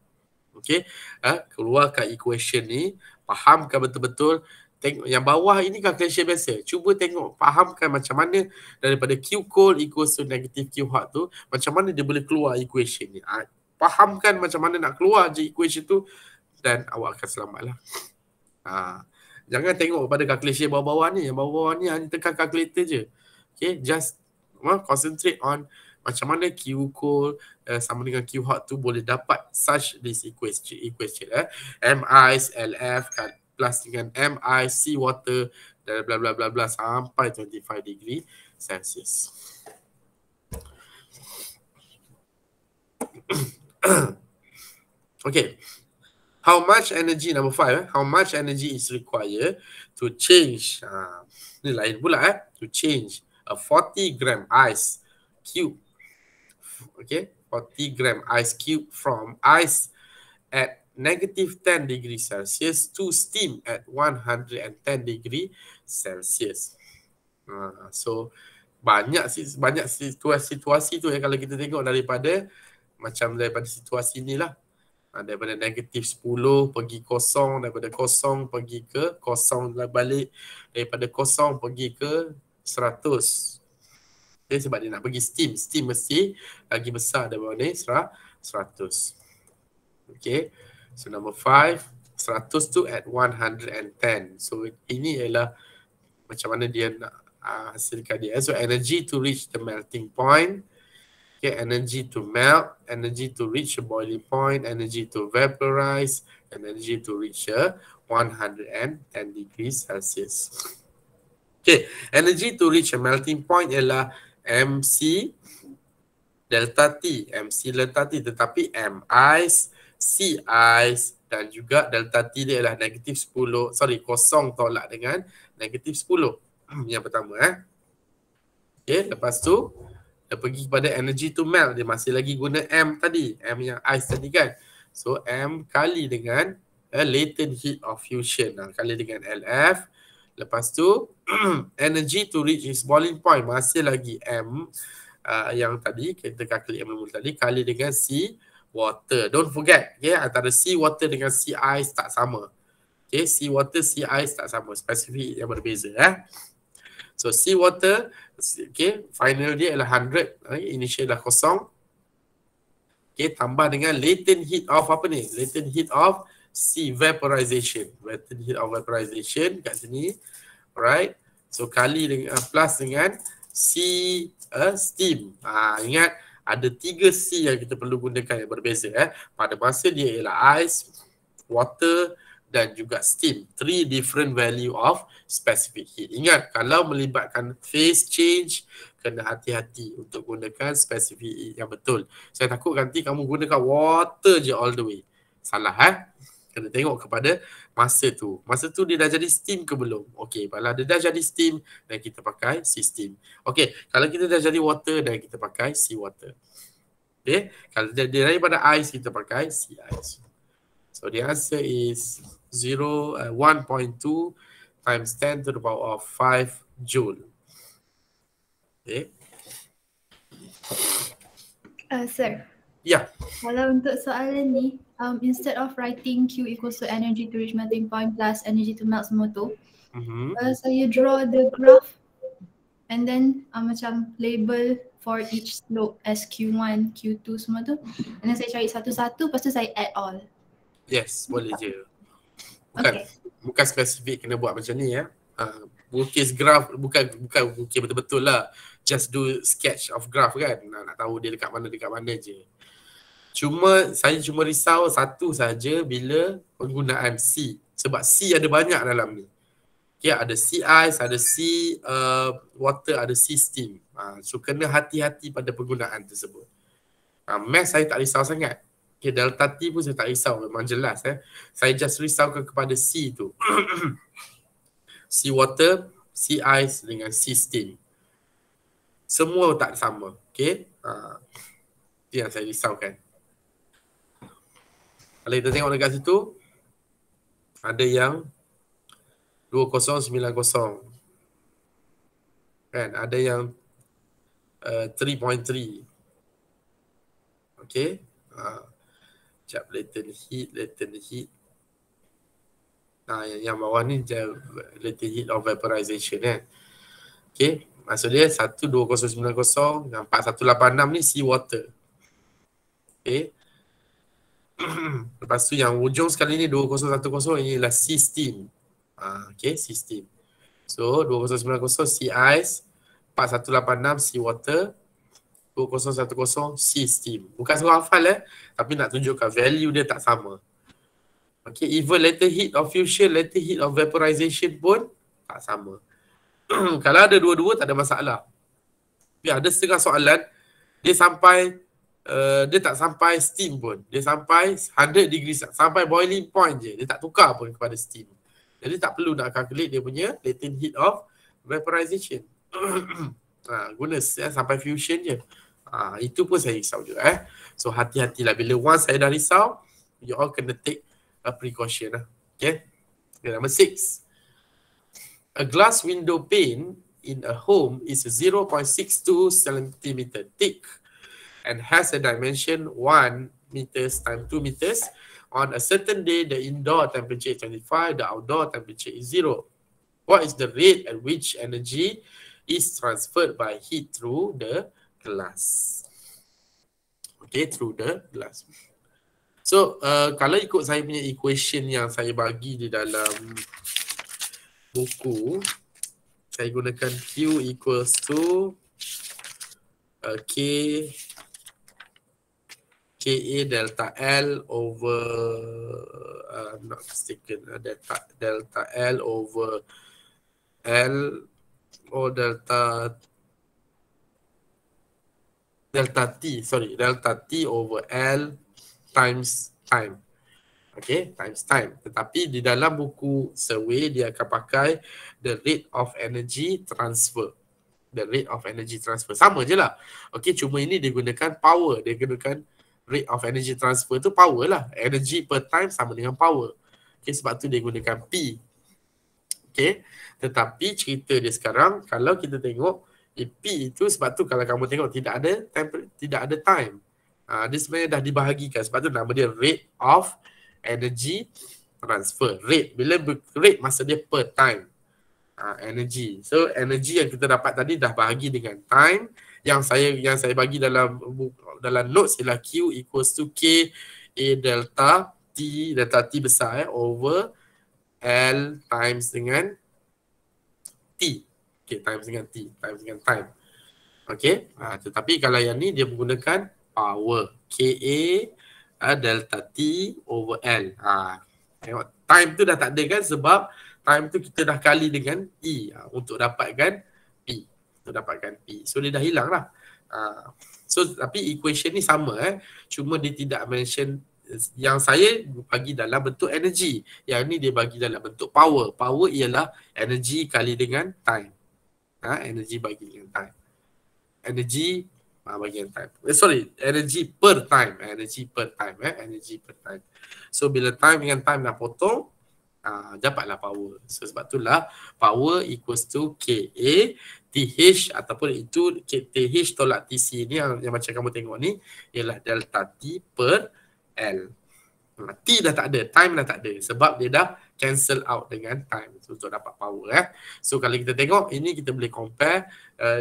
Okey, keluarkan equation ni, fahamkan betul-betul. Tengok yang bawah ini calculation biasa. Cuba tengok, fahamkan macam mana daripada Q cold equals to negative Q hot tu, macam mana dia boleh keluar equation ni. Fahamkan macam mana nak keluar je equation tu dan awak akan selamatlah. Jangan tengok pada calculation bawah-bawah ni. Yang bawah-bawah ni hanya tekan calculator je. Okay, just concentrate on macam mana Q cold sama dengan Q hot tu boleh dapat such this equation. M ice, LF plus dengan M ice, C water dan bla bla bla bla sampai 25 degree Celsius. Okay. How much energy, number 5, how much energy is required to change, ni lain pula to change a 40 gram ice cube, okay, 40 gram ice cube from ice at negative 10 degree Celsius to steam at 110 degree Celsius. So banyak situasi tu kalau kita tengok daripada situasi ni lah. Daripada negatif 10 pergi kosong, daripada kosong pergi ke kosong balik, daripada kosong pergi ke 100. Okay, sebab dia nak pergi steam. Steam mesti lagi besar daripada ni 100. Okay, so number 5, 100 tu at 110. So ini ialah macam mana dia nak hasilkan dia. So energy to reach the melting point Okay, energy to melt, energy to reach a boiling point, energy to vaporize, and energy to reach a 110 degrees Celsius. Okay, energy to reach a melting point ialah MC delta T, MC delta T, tetapi M ice, C ice dan juga delta T dia ialah negatif 10, kosong tolak dengan negatif 10. Yang pertama Okay, lepas tu dia pergi kepada energy to melt, dia masih lagi guna M tadi, M yang ice tadi kan. So M kali dengan latent heat of fusion, kali dengan LF. Lepas tu energy to reach its boiling point, masih lagi M yang tadi kita calculate M tadi kali dengan C water. Don't forget, okay, antara C water dengan C ice tak sama. Okay, C water, C ice tak sama, spesifik yang berbeza. So C water, okay, final dia adalah 100, initial dah kosong. Okay, tambah dengan latent heat of apa ni? Latent heat of C vaporization. Latent heat of vaporization kat sini. Alright. So kali dengan plus dengan C steam. Ingat ada 3 C yang kita perlu gunakan yang berbeza. Pada masa dia ialah ice, water dan juga steam. 3 different value of specific heat. Ingat, kalau melibatkan phase change, kena hati-hati untuk gunakan specific heat yang betul. Saya takut nanti kamu gunakan water je all the way. Salah Kena tengok kepada masa tu. Masa tu dia dah jadi steam ke belum? Okey, kalau dia dah jadi steam, dan kita pakai sea steam. Okey, kalau kita dah jadi water, dan kita pakai sea water. Okey, kalau dia daripada ice, kita pakai sea ice. So the answer is 1.2 times 10 to the power of 5 joule. Okay. Sir. Yeah. Kalau untuk soalan ni, instead of writing Q equals to energy to reach melting point plus energy to melt semua tu, saya draw the graph and then macam label for each slope as Q1, Q2 semua tu. And then saya cari satu-satu, lepas tu saya add all. Yes, boleh je. Bukan spesifik kena buat macam ni Bukis graph, bukan bukis betul-betul lah. Just do sketch of graph kan. Nak tahu dia dekat mana je. Saya cuma risau satu saja bila penggunaan C. Sebab C ada banyak dalam ni. Okay, ada C ice, ada C water, ada C steam. So kena hati-hati pada penggunaan tersebut. Math saya tak risau sangat. Okay, delta T pun saya tak risau, memang jelas. Saya just risaukan kepada C tu. C water, C ice dengan C steam. Semua tak sama. Okay. Itu yang saya risaukan. Kalau kita tengok dekat situ, ada yang 2090. Kan? Ada yang 3.3. Okay. Sekejap, latent heat. Yang bawah ni latent heat of vaporization Okay, maksud dia 12090 dan 4186 ni sea water. Okay. Lepas tu yang ujung sekali ni 2010 ini adalah sea steam. Okay, sea steam. So 2090 sea ice, 4186 sea water, 2010 sea steam. Bukan suruh hafal tapi nak tunjukkan value dia tak sama. Okay, even latent heat of fusion, latent heat of vaporization pun tak sama. Kalau ada dua-dua tak ada masalah. Tapi ada setengah soalan dia sampai dia tak sampai steam pun. Dia sampai 100 degrees, sampai boiling point je. Dia tak tukar pun kepada steam. Jadi tak perlu nak calculate dia punya latent heat of vaporization. Guna sampai fusion je. Itu pun saya risau juga. So hati-hatilah. Bila once saya dah risau, you all kena take a precaution. Okay. Number 6. A glass window pane in a home is 0.62 centimeter thick and has a dimension 1 meters times 2 meters. On a certain day, the indoor temperature is 25, the outdoor temperature is 0. What is the rate at which energy is transferred by heat through the glass? Okay, through the glass. So, kalau ikut saya punya equation yang saya bagi di dalam buku, saya gunakan Q equals to K Ka delta L over not mistaken, delta L over L or delta T over L times time. Okay, times time. Tetapi di dalam buku survey dia akan pakai the rate of energy transfer. The rate of energy transfer. Sama je lah. Okay, cuma ini dia gunakan power. Dia gunakan rate of energy transfer tu power lah. Energy per time sama dengan power. Okay, sebab tu dia gunakan P. Okay, tetapi cerita dia sekarang, kalau kita tengok P itu, sebab tu kalau kamu tengok tidak ada time. Dia sebenarnya dah dibahagikan. Sebab tu nama dia rate of energy transfer. Rate, bila rate masa dia per time. Energy. So energy yang kita dapat tadi dah bahagi dengan time. Yang saya bagi dalam notes ialah Q equals to K A delta T besar over L times dengan T. Okay, times dengan time. Okay, tetapi kalau yang ni dia menggunakan power. KA delta T over L. Tengok, time tu dah tak ada kan, sebab time tu kita dah kali dengan E untuk dapatkan P. So dia dah hilang lah. So tapi equation ni sama cuma dia tidak mention. Yang saya bagi dalam bentuk energy, yang ni dia bagi dalam bentuk power. Power ialah energy kali dengan time. Energy bagi dengan time. Energy bagi dengan time. Energy per time. Energy per time. So bila time dengan time dah potong, dapatlah power. So sebab itulah power equals to KA TH ataupun itu TH tolak TC ni yang macam kamu tengok ni ialah delta T per L. T dah tak ada, time dah tak ada sebab dia dah cancel out dengan time untuk dapat power. So kalau kita tengok ini, kita boleh compare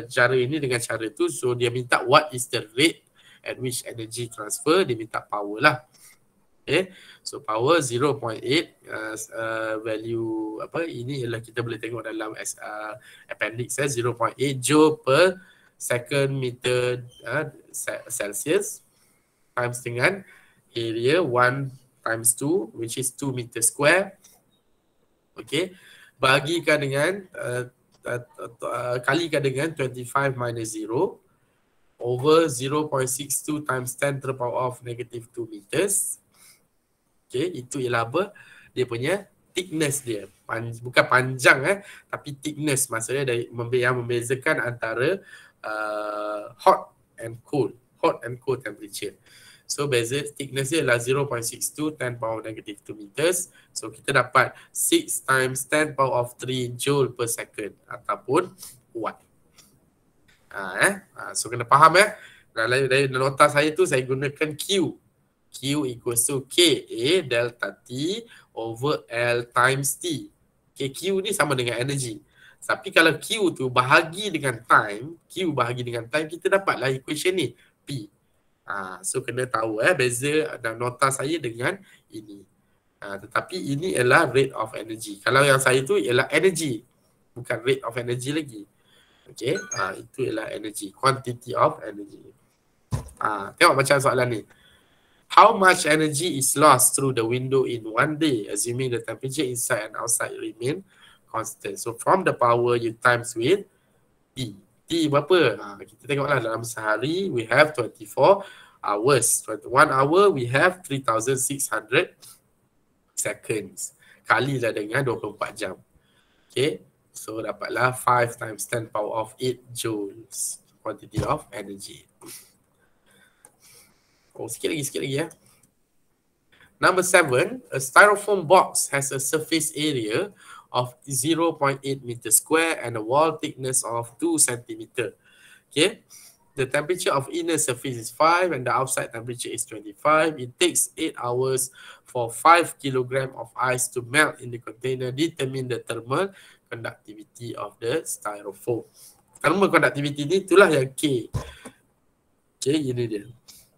cara ini dengan cara tu. So dia minta what is the rate at which energy transfer, dia minta power lah. Okay, so power 0.8 value apa ini ialah kita boleh tengok dalam appendix 0.8 joule per second meter Celsius times dengan area 1 times 2 which is 2 meter square. Okay, bagikan dengan kalikan dengan 25 minus 0 over 0.62 times 10 to the power of negative 2 meters. Okay, itu ialah apa? Dia punya thickness dia. Bukan panjang tapi thickness. Maksudnya yang membezakan antara hot and cold temperature. So beza thickness dia adalah 0.62 10 power negative 2 meters. So kita dapat 6 times 10 power of 3 joule per second ataupun watt. So kena faham dari nota saya tu saya gunakan Q. Q equals to KA delta T over L times T. Okay, Q ni sama dengan energy. Tapi kalau Q tu bahagi dengan time, kita dapatlah equation ni, P. So kena tahu beza dan nota saya dengan ini. Tetapi ini ialah rate of energy. Kalau yang saya tu ialah energy, bukan rate of energy lagi. Okay, itu ialah energy, quantity of energy. Tengok macam soalan ni. How much energy is lost through the window in one day, assuming the temperature inside and outside remain constant? So from the power you times with T. T berapa? Kita tengoklah dalam sehari we have 24 hours. 1 hour we have 3,600 seconds. Kalilah dengan 24 jam. Okay. So dapatlah 5 times 10 power of 8 joules quantity of energy. Sikit lagi Number 7, a styrofoam box has a surface area of 0.8 meter square and a wall thickness of 2 centimeter. Okay, the temperature of inner surface is 5 and the outside temperature is 25. It takes 8 hours for 5 kilogram of ice to melt in the container. Determine the thermal conductivity of the styrofoam. Thermal conductivity ni itulah yang K. Okay, ini dia.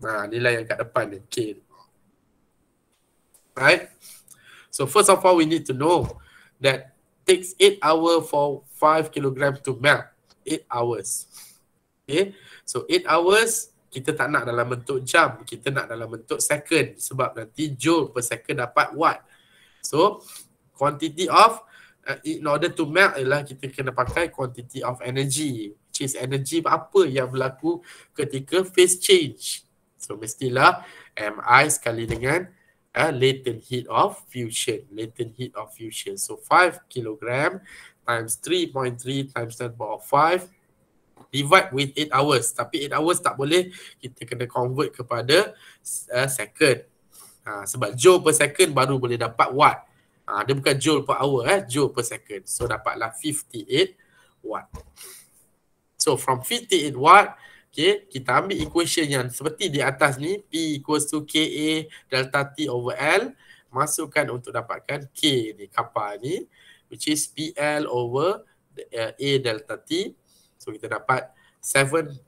Nilai yang kat depan ni, K. Right? So first of all, we need to know that takes 8 hours for 5 kilograms to melt. 8 hours. Okay? So 8 hours kita tak nak dalam bentuk jam, kita nak dalam bentuk second, sebab nanti joule per second dapat watt. So quantity of in order to melt ialah kita kena pakai quantity of energy, which is energy apa yang berlaku ketika phase change. So mestilah Mi sekali dengan latent heat of fusion. Latent heat of fusion. So 5 kg times 3.3 times 10 power 5 divide with 8 hours. Tapi 8 hours tak boleh, kita kena convert kepada second. Sebab joule per second baru boleh dapat watt. Dia bukan joule per hour, joule per second. So dapatlah 58 watt. So from 58 watt, okay, kita ambil equation yang seperti di atas ni, P equals to KA delta T over L. Masukkan untuk dapatkan K ni, kappa ni, which is PL over A delta T. So kita dapat 7.3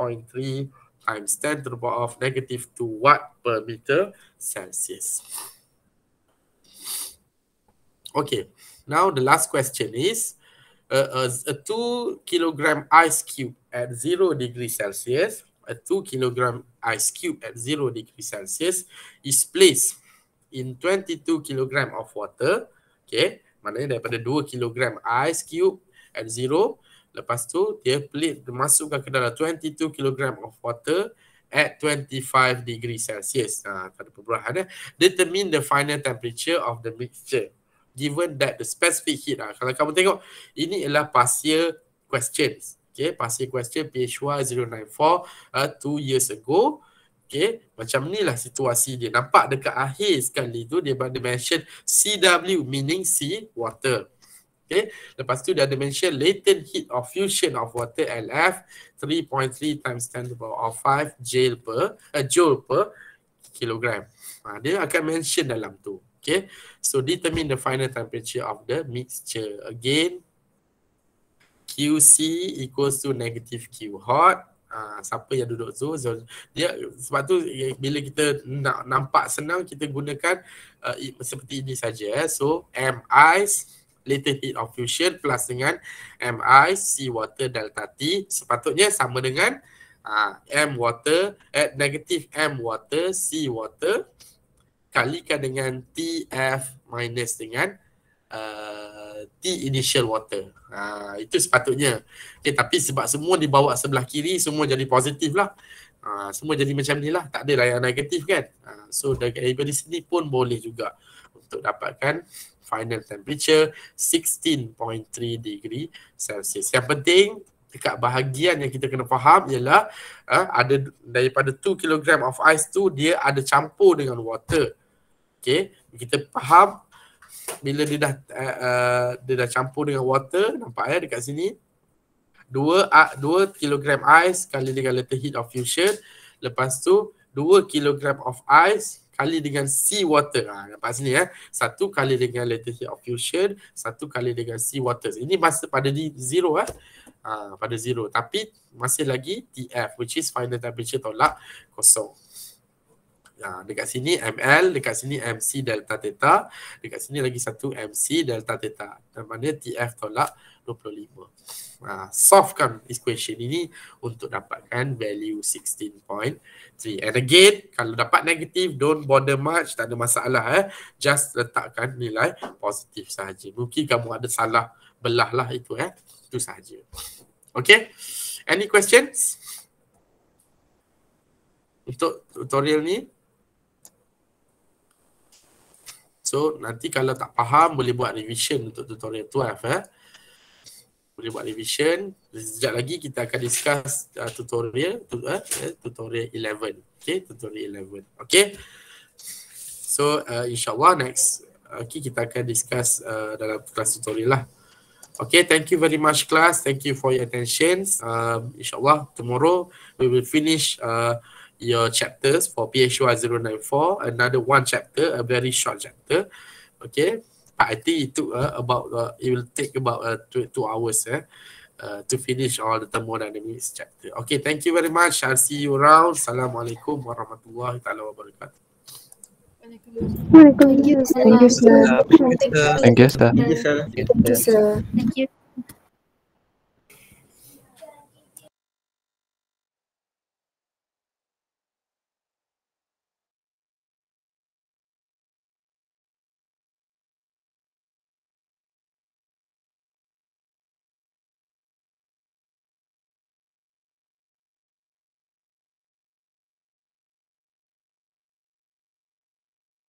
times 10 to the power of negative 2 watt per meter Celsius. Okay, now the last question is a 2 kilogram ice cube at 0 degrees Celsius, a 2 kilogram ice cube at 0 degrees Celsius is placed in 22 kilogram of water. Okay, maknanya daripada 2 kilogram ice cube at 0, lepas tu dia masukkan ke dalam 22 kg of water at 25 degrees Celsius. Tak ada perubahan. Determine the final temperature of the mixture given that the specific heat. Kalau kamu tengok, ini adalah partial questions. Okay, partial question PHY 094 2 years ago. Okay, macam ni lah situasi dia. Nampak dekat akhir sekali tu dia ada mention CW meaning sea water. Okay. Lepas tu dia ada mention latent heat of fusion of water LF 3.3 times 10 to the power of 5 joule per kilogram. Dia akan mention dalam tu. Okay. So determine the final temperature of the mixture. Again, QC equals to negative Q hot. Siapa yang duduk tu, dia sebab tu bila kita nak nampak senang, kita gunakan seperti ini saja. So Mi latent heat of fusion plus dengan Mi C water delta T sepatutnya sama dengan M water at negative M water C water kalikan dengan TF minus dengan T initial water. Itu sepatutnya. Okay, tapi sebab semua dibawa sebelah kiri, semua jadi positif lah. Semua jadi macam ni lah. Tak ada lah yang negatif kan. So daripada sini pun boleh juga untuk dapatkan final temperature 16.3 degree Celsius. Yang penting dekat bahagian yang kita kena faham ialah ada daripada 2 kg of ice tu dia ada campur dengan water. Okay, kita faham bila dia dah campur dengan water, nampak ya dekat sini 2 kg ice kali dengan latent heat of fusion, lepas tu 2 kg of ice kali dengan sea water. Nampak sini 1 kali dengan latent heat of fusion, 1 kali dengan sea water. Ini masih pada di zero pada zero, tapi masih lagi TF which is final temperature tolak kosong. Dekat sini ML, dekat sini MC delta theta, dekat sini lagi satu MC delta theta. Dan mana TF tolak 25. Solvekan equation ini untuk dapatkan value 16.3. And again, kalau dapat negatif, don't bother much, tak ada masalah. Just letakkan nilai positif sahaja. Mungkin kamu ada salah belah lah itu. Itu sahaja. Okay, any questions untuk tutorial ni? So nanti kalau tak faham boleh buat revision untuk tutorial 12 boleh buat revision. Sekejap lagi kita akan discuss tutorial 11. Okay, tutorial 11. Okay. So insyaAllah next kita akan discuss dalam kelas tutorial lah. Okay, thank you very much class. Thank you for your attention. InsyaAllah tomorrow we will finish your chapters for PHY 094. Another one chapter, a very short chapter. Okay, I think it took it will take about 2 hours to finish all the thermodynamics chapter. Okay, thank you very much. I'll see you around. Assalamualaikum warahmatullahi wabarakatuh. Thank you, sir. Thank you, sir. Thank you, sir. Thank you.